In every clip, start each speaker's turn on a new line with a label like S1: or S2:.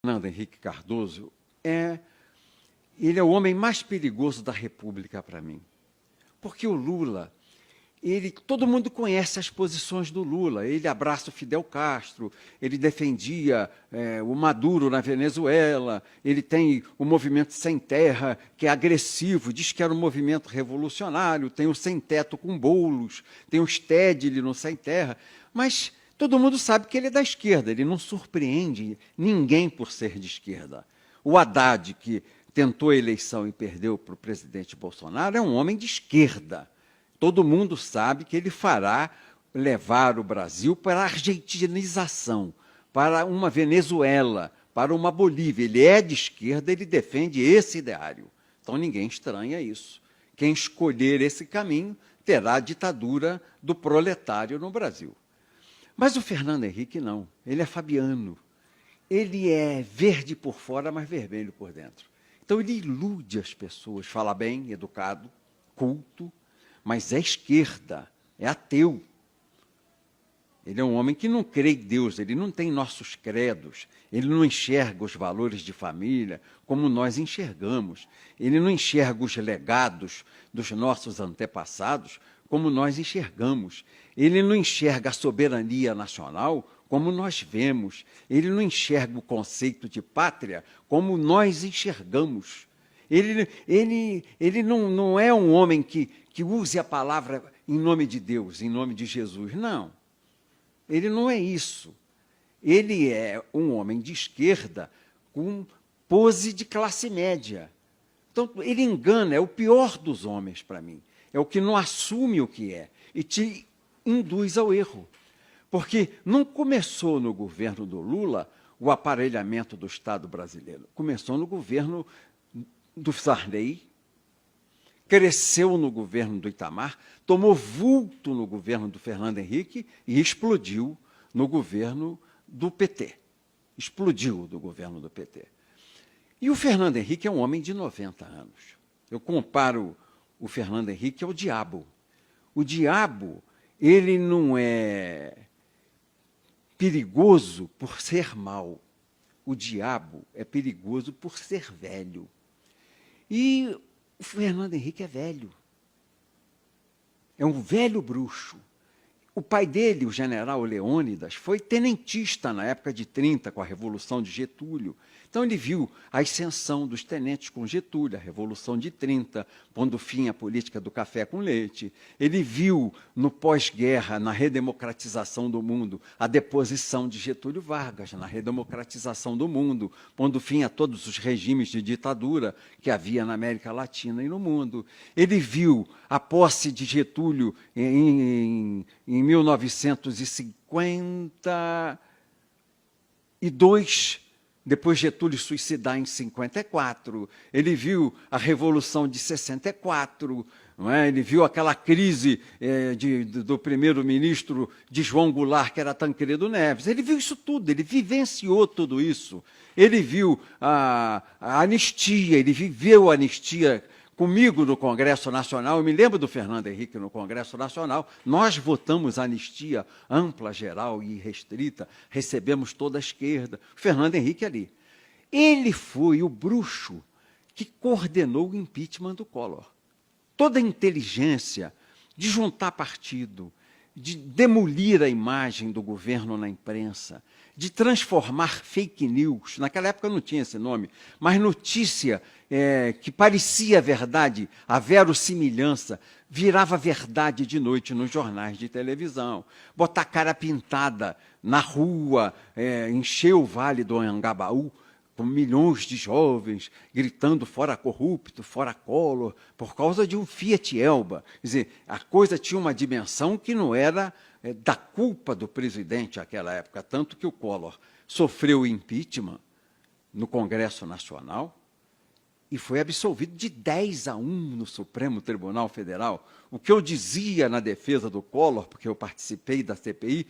S1: Fernando Henrique Cardoso ele é o homem mais perigoso da República para mim. Porque o Lula, todo mundo conhece as posições do Lula. Ele abraça o Fidel Castro, ele defendia o Maduro na Venezuela, ele tem o movimento Sem Terra, que é agressivo, diz que era um movimento revolucionário, tem o Sem Teto com Boulos, tem o Stedley no Sem Terra, mas todo mundo sabe que ele é da esquerda, ele não surpreende ninguém por ser de esquerda. O Haddad, que tentou a eleição e perdeu para o presidente Bolsonaro, é um homem de esquerda. Todo mundo sabe que ele fará levar o Brasil para a argentinização, para uma Venezuela, para uma Bolívia. Ele é de esquerda, ele defende esse ideário. Então, ninguém estranha isso. Quem escolher esse caminho terá a ditadura do proletário no Brasil. Mas o Fernando Henrique não, ele é fabiano. Ele é verde por fora, mas vermelho por dentro. Então, ele ilude as pessoas, fala bem, educado, culto, mas é esquerda, é ateu. Ele é um homem que não crê em Deus, ele não tem nossos credos, ele não enxerga os valores de família como nós enxergamos, ele não enxerga os legados dos nossos antepassados como nós enxergamos, ele não enxerga a soberania nacional como nós vemos, ele não enxerga o conceito de pátria como nós enxergamos. Ele não é um homem que use a palavra em nome de Deus, em nome de Jesus. Não. Ele não é isso. Ele é um homem de esquerda com pose de classe média. Então, ele engana, é o pior dos homens para mim. É o que não assume o que é e te induz ao erro. Porque não começou no governo do Lula o aparelhamento do Estado brasileiro. Começou no governo do Sarney, cresceu no governo do Itamar, tomou vulto no governo do Fernando Henrique e explodiu no governo do PT. Explodiu do governo do PT. E o Fernando Henrique é um homem de 90 anos. Eu comparo o Fernando Henrique ao diabo. O diabo, ele não é perigoso por ser mau. O diabo é perigoso por ser velho. E o Fernando Henrique é velho. É um velho bruxo. O pai dele, o general Leônidas, foi tenentista na época de 30, com a Revolução de Getúlio. Então, ele viu a ascensão dos tenentes com Getúlio, a Revolução de 30, pondo fim à política do café com leite. Ele viu, no pós-guerra, na redemocratização do mundo, a deposição de Getúlio Vargas, na redemocratização do mundo, pondo fim a todos os regimes de ditadura que havia na América Latina e no mundo. Ele viu a posse de Getúlio em 1952, depois Getúlio suicidar em 54, ele viu a Revolução de 64, não é? Ele viu aquela crise do primeiro-ministro de João Goulart, que era Tancredo Neves. Ele viu isso tudo, ele vivenciou tudo isso. Ele viu a anistia, ele viveu a anistia comigo no Congresso Nacional. Eu me lembro do Fernando Henrique no Congresso Nacional. Nós votamos anistia ampla, geral e restrita, recebemos toda a esquerda. O Fernando Henrique ali. Ele foi o bruxo que coordenou o impeachment do Collor. Toda a inteligência de juntar partido, de demolir a imagem do governo na imprensa, de transformar fake news, naquela época não tinha esse nome, mas notícia que parecia verdade, a verossimilhança, virava verdade de noite nos jornais de televisão. Botar cara pintada na rua, encher o Vale do Anhangabaú, com milhões de jovens gritando fora corrupto, fora Collor, por causa de um Fiat Elba. Quer dizer, a coisa tinha uma dimensão que não era da culpa do presidente naquela época, tanto que o Collor sofreu impeachment no Congresso Nacional e foi absolvido de 10-1 no Supremo Tribunal Federal. O que eu dizia na defesa do Collor, porque eu participei da CPI,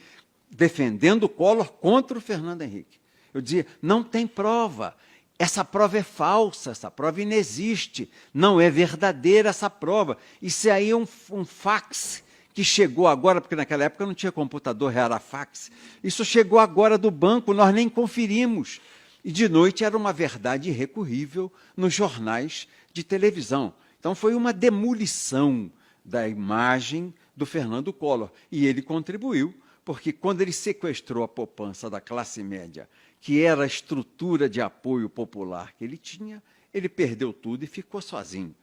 S1: defendendo o Collor contra o Fernando Henrique. Eu dizia, não tem prova, essa prova é falsa, essa prova inexiste, não é verdadeira essa prova. Isso aí é um fax que chegou agora, porque naquela época não tinha computador, era fax. Isso chegou agora do banco, nós nem conferimos. e de noite era uma verdade irrecorrível nos jornais de televisão. Então, foi uma demolição da imagem do Fernando Collor. E ele contribuiu, porque quando ele sequestrou a poupança da classe média, que era a estrutura de apoio popular que ele tinha, ele perdeu tudo e ficou sozinho.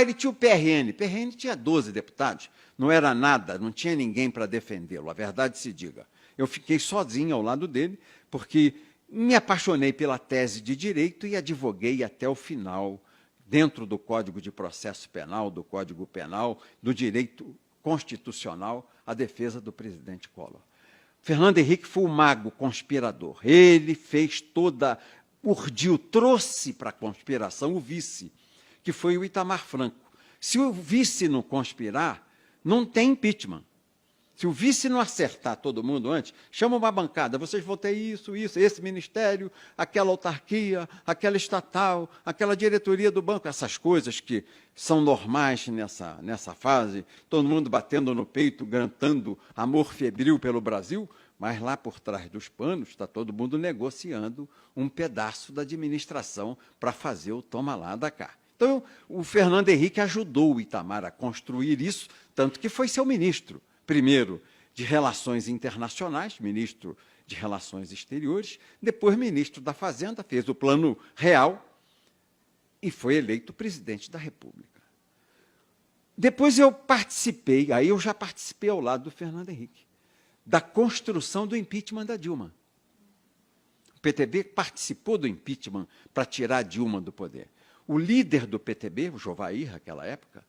S1: Ele tinha o PRN. PRN tinha 12 deputados, não era nada, não tinha ninguém para defendê-lo, a verdade se diga. Eu fiquei sozinho ao lado dele, porque me apaixonei pela tese de direito e advoguei até o final, dentro do Código de Processo Penal, do Código Penal, do direito constitucional, a defesa do presidente Collor. Fernando Henrique foi o mago conspirador. Ele fez urdiu, trouxe para a conspiração o vice, que foi o Itamar Franco. Se o vice não conspirar, não tem impeachment. Se o vice não acertar todo mundo antes, chama uma bancada, vocês vão ter isso, esse ministério, aquela autarquia, aquela estatal, aquela diretoria do banco, essas coisas que são normais nessa fase, todo mundo batendo no peito, cantando amor febril pelo Brasil, mas lá por trás dos panos está todo mundo negociando um pedaço da administração para fazer o toma lá da cá. Então, o Fernando Henrique ajudou o Itamar a construir isso, tanto que foi seu ministro. Primeiro, de Relações Internacionais, ministro de Relações Exteriores, depois ministro da Fazenda, fez o Plano Real e foi eleito presidente da República. Depois eu participei, aí eu já participei ao lado do Fernando Henrique, da construção do impeachment da Dilma. O PTB participou do impeachment para tirar a Dilma do poder. O líder do PTB, o Jovair, naquela época,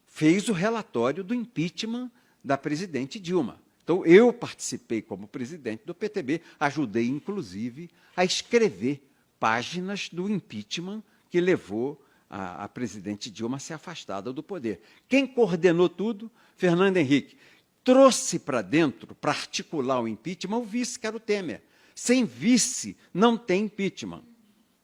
S1: fez o relatório do impeachment da presidente Dilma. Então, eu participei como presidente do PTB, ajudei, inclusive, a escrever páginas do impeachment que levou a presidente Dilma a ser afastada do poder. Quem coordenou tudo? Fernando Henrique. Trouxe para dentro, para articular o impeachment, o vice, que era o Temer. Sem vice, não tem impeachment.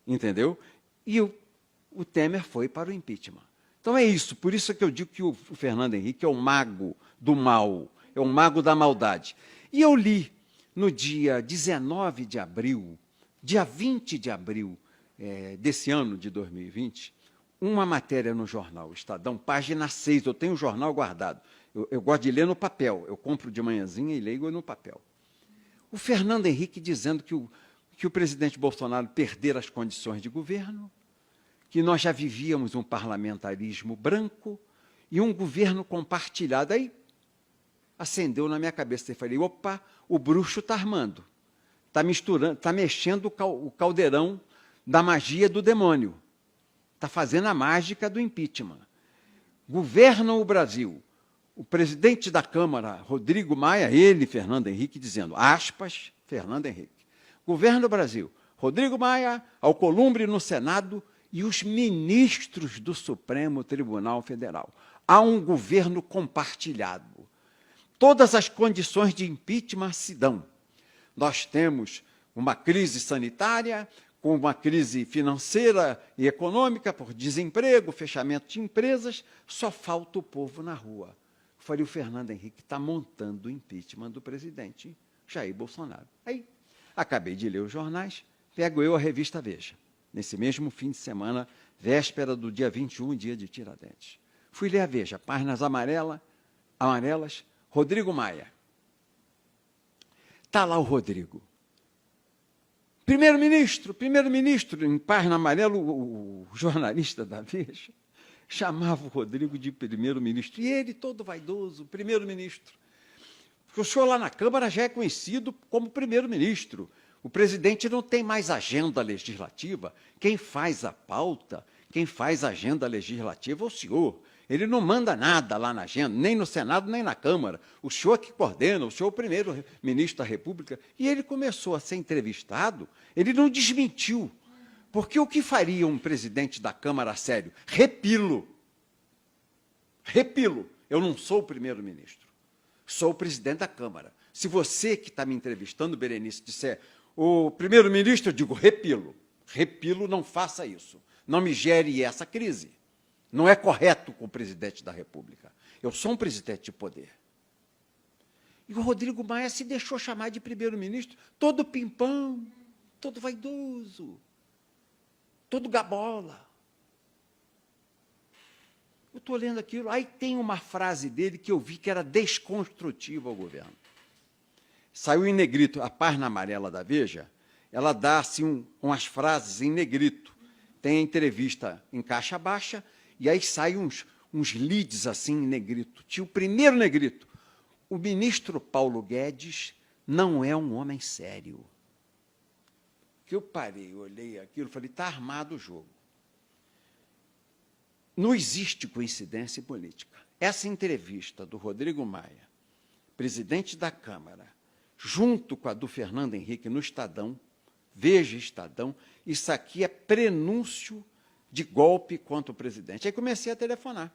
S1: Entendeu? E o Temer foi para o impeachment. Então é isso, por isso que eu digo que o Fernando Henrique é o mago do mal, é o mago da maldade. E eu li, no dia 19 de abril, dia 20 de abril desse ano de 2020, uma matéria no jornal Estadão, página 6, eu tenho o jornal guardado, eu gosto de ler no papel, eu compro de manhãzinha e leio no papel. O Fernando Henrique dizendo que o presidente Bolsonaro perdera as condições de governo, que nós já vivíamos um parlamentarismo branco e um governo compartilhado. Aí acendeu na minha cabeça e falei, opa, o bruxo está armando, está misturando, está mexendo o caldeirão da magia do demônio, está fazendo a mágica do impeachment. Governam o Brasil. O presidente da Câmara, Rodrigo Maia, ele, Fernando Henrique, dizendo, aspas, Fernando Henrique, governa o Brasil, Rodrigo Maia, Alcolumbre no Senado, e os ministros do Supremo Tribunal Federal. Há um governo compartilhado. Todas as condições de impeachment se dão. Nós temos uma crise sanitária, com uma crise financeira e econômica, por desemprego, fechamento de empresas, só falta o povo na rua. Falei, o Fernando Henrique está montando o impeachment do presidente Jair Bolsonaro. Aí, acabei de ler os jornais, pego eu a revista Veja. Nesse mesmo fim de semana, véspera do dia 21, dia de Tiradentes. Fui ler a Veja, páginas amarelas, Rodrigo Maia. Está lá o Rodrigo. Primeiro-ministro, em página amarela, o jornalista da Veja chamava o Rodrigo de primeiro-ministro. E ele, todo vaidoso, primeiro-ministro. Porque o senhor lá na Câmara já é conhecido como primeiro-ministro. O presidente não tem mais agenda legislativa. Quem faz a pauta, quem faz a agenda legislativa é o senhor. Ele não manda nada lá na agenda, nem no Senado, nem na Câmara. O senhor que coordena, o senhor é o primeiro-ministro da República. E ele começou a ser entrevistado, ele não desmentiu. Porque o que faria um presidente da Câmara a sério? Repilo. Eu não sou o primeiro-ministro. Sou o presidente da Câmara. Se você que está me entrevistando, Berenice, disser o primeiro-ministro, eu digo repilo. Repilo, não faça isso. Não me gere essa crise. Não é correto com o presidente da República. Eu sou um presidente de poder. E o Rodrigo Maia se deixou chamar de primeiro-ministro, todo pimpão, todo vaidoso, todo gabola. Eu estou lendo aquilo, aí tem uma frase dele que eu vi que era desconstrutiva ao governo. Saiu em negrito, a página amarela da Veja, ela dá assim, umas frases em negrito. Tem a entrevista em caixa baixa, e aí saem uns leads assim em negrito. Tinha o primeiro negrito. O ministro Paulo Guedes não é um homem sério. Que eu parei, olhei aquilo, falei, está armado o jogo. Não existe coincidência política. Essa entrevista do Rodrigo Maia, presidente da Câmara, junto com a do Fernando Henrique no Estadão, Veja Estadão, isso aqui é prenúncio de golpe contra o presidente. Aí comecei a telefonar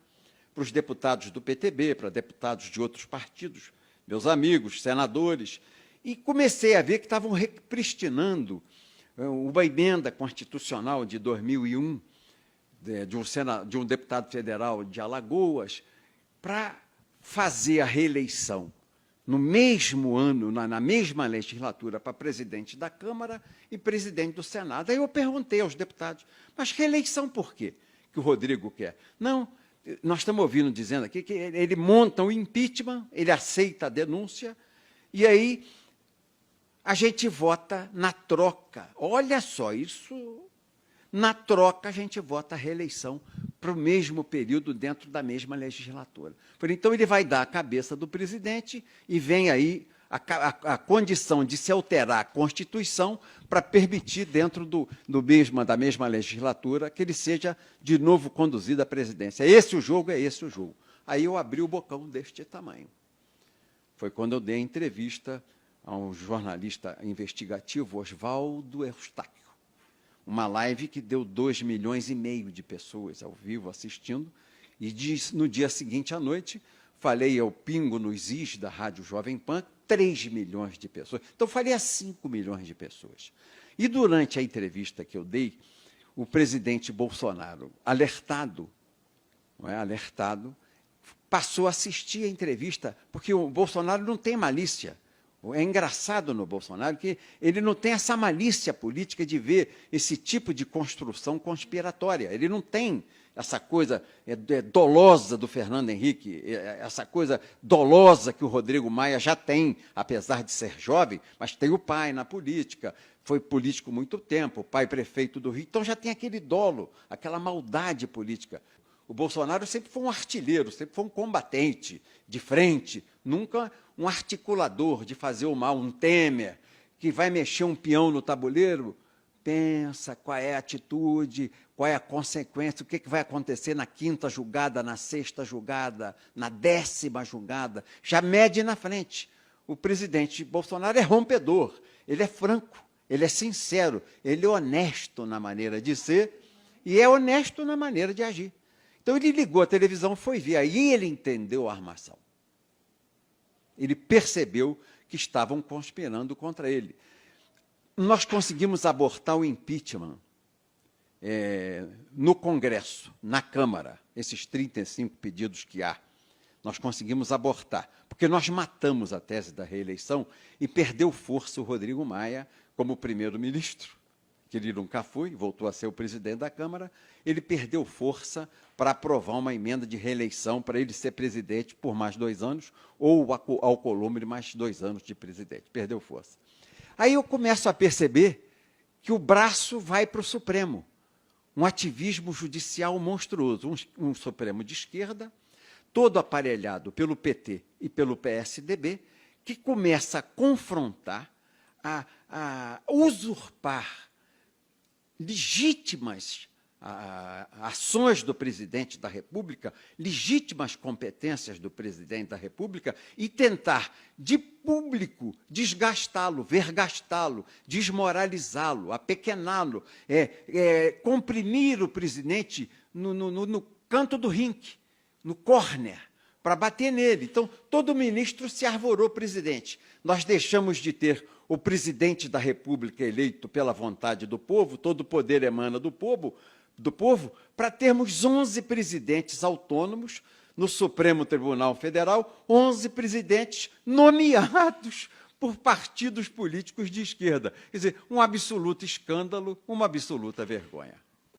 S1: para os deputados do PTB, para deputados de outros partidos, meus amigos, senadores, e comecei a ver que estavam repristinando uma emenda constitucional de 2001, de um deputado federal de Alagoas, para fazer a reeleição no mesmo ano, na mesma legislatura, para presidente da Câmara e presidente do Senado. Aí eu perguntei aos deputados, mas reeleição por quê que o Rodrigo quer? Não, nós estamos ouvindo dizendo aqui que ele monta o impeachment, ele aceita a denúncia, e aí a gente vota na troca. Olha só, isso... Na troca, a gente vota a reeleição para o mesmo período dentro da mesma legislatura. Então, ele vai dar a cabeça do presidente e vem aí a condição de se alterar a Constituição para permitir, dentro da mesma legislatura, que ele seja de novo conduzido à presidência. Esse o jogo, é esse o jogo. Aí eu abri o bocão deste tamanho. Foi quando eu dei a entrevista a um jornalista investigativo, Oswaldo Eustáquio. Uma live que deu 2,5 milhões de pessoas ao vivo assistindo, e no dia seguinte à noite, falei ao Pingo nos Is da Rádio Jovem Pan, 3 milhões de pessoas. Então, falei a 5 milhões de pessoas. E durante a entrevista que eu dei, o presidente Bolsonaro, alertado, passou a assistir a entrevista, porque o Bolsonaro não tem malícia. É engraçado no Bolsonaro que ele não tem essa malícia política de ver esse tipo de construção conspiratória. Ele não tem essa coisa dolosa do Fernando Henrique, essa coisa dolosa que o Rodrigo Maia já tem, apesar de ser jovem, mas tem o pai na política, foi político muito tempo, pai prefeito do Rio, então já tem aquele dolo, aquela maldade política. O Bolsonaro sempre foi um artilheiro, sempre foi um combatente de frente, nunca um articulador de fazer o mal, um Temer, que vai mexer um peão no tabuleiro, pensa qual é a atitude, qual é a consequência, o que vai acontecer na 5ª julgada, na 6ª julgada, na 10ª julgada, já mede na frente. O presidente Bolsonaro é rompedor, ele é franco, ele é sincero, ele é honesto na maneira de ser e é honesto na maneira de agir. Então, ele ligou a televisão, foi ver, aí ele entendeu a armação. Ele percebeu que estavam conspirando contra ele. Nós conseguimos abortar o impeachment no Congresso, na Câmara, esses 35 pedidos que há. Nós conseguimos abortar, porque nós matamos a tese da reeleição e perdeu força o Rodrigo Maia como primeiro-ministro, que ele nunca foi, voltou a ser o presidente da Câmara, ele perdeu força para aprovar uma emenda de reeleição para ele ser presidente por mais 2 anos, ou o Alcolumbre mais 2 anos de presidente. Perdeu força. Aí eu começo a perceber que o braço vai para o Supremo. Um ativismo judicial monstruoso. Um Supremo de esquerda, todo aparelhado pelo PT e pelo PSDB, que começa a confrontar, a usurpar legítimas ações do presidente da República, legítimas competências do presidente da República e tentar, de público, desgastá-lo, vergastá-lo, desmoralizá-lo, apequená-lo, comprimir o presidente no canto do rinque, no córner, para bater nele. Então, todo ministro se arvorou presidente. Nós deixamos de ter o presidente da República eleito pela vontade do povo, todo o poder emana do povo, para termos 11 presidentes autônomos no Supremo Tribunal Federal, 11 presidentes nomeados por partidos políticos de esquerda. Quer dizer, um absoluto escândalo, uma absoluta vergonha.